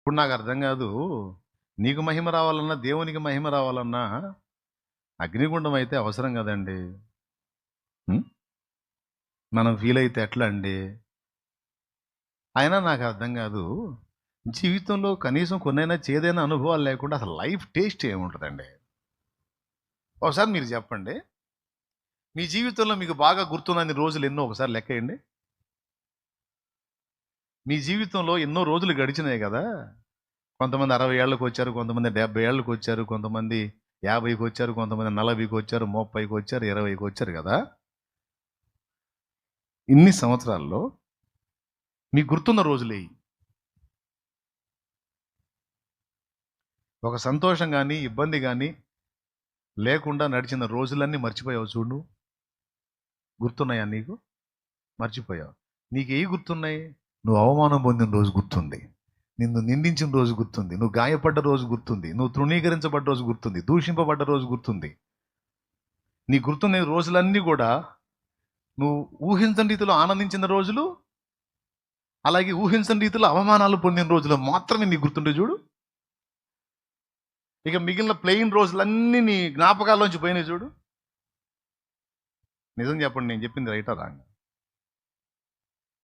ఇప్పుడు నాకు అర్థం కాదు. నీకు మహిమ రావాలన్నా, దేవునికి మహిమ రావాలన్నా అగ్నిగుండం అయితే అవసరం కదండి. ఉం? మనం ఫీల్ అయితే ఎట్లా అండి? అయినా నాకు అర్థం కాదు. జీవితంలో కనీసం కొన్నైనా చేదైన అనుభవాలు లేకుండా అసలు లైఫ్ టేస్ట్ ఏముంటుందండి? ఒకసారి మీరు చెప్పండి. మీ జీవితంలో మీకు బాగా గుర్తున్నన్ని రోజులు ఎన్నో ఒకసారి లెక్కేయండి. మీ జీవితంలో ఎన్నో రోజులు గడిచినాయి కదా! కొంతమంది 60 ఏళ్ళకి వచ్చారు, కొంతమంది 70 ఏళ్ళకి వచ్చారు, కొంతమంది 50కి వచ్చారు, కొంతమంది 40కి వచ్చారు, 30కి వచ్చారు, 20కి వచ్చారు కదా! ఇన్ని సంవత్సరాల్లో మీకు గుర్తున్న రోజులేయి. ఒక సంతోషం గాని, ఇబ్బంది గాని లేకుండా నడిచిన రోజులన్నీ మర్చిపోయావు చూడు నువ్వు. గుర్తున్నాయా నీకు? మర్చిపోయావు. నీకేయి గుర్తున్నాయి? నువ్వు అవమానం పొందిన రోజు గుర్తుంది. నిన్ను నిందించిన రోజు గుర్తుంది. నువ్వు గాయపడ్డ రోజు గుర్తుంది. నువ్వు తృణీకరించబడ్డ రోజు గుర్తుంది. దూషింపబడ్డ రోజు గుర్తుంది. నీ గుర్తున్న రోజులన్నీ కూడా నువ్వు ఊహించని రీతిలో ఆనందించిన రోజులు, అలాగే ఊహించని రీతిలో అవమానాలు పొందిన రోజులు మాత్రమే నీకు గుర్తుండే చూడు. ఇక మిగిలిన ప్లెయిన్ రోజులన్నీ నీ జ్ఞాపకాల్లోంచి పోయినాయి చూడు. నిజం చెప్పండి, నేను చెప్పింది రైటా రాంగా?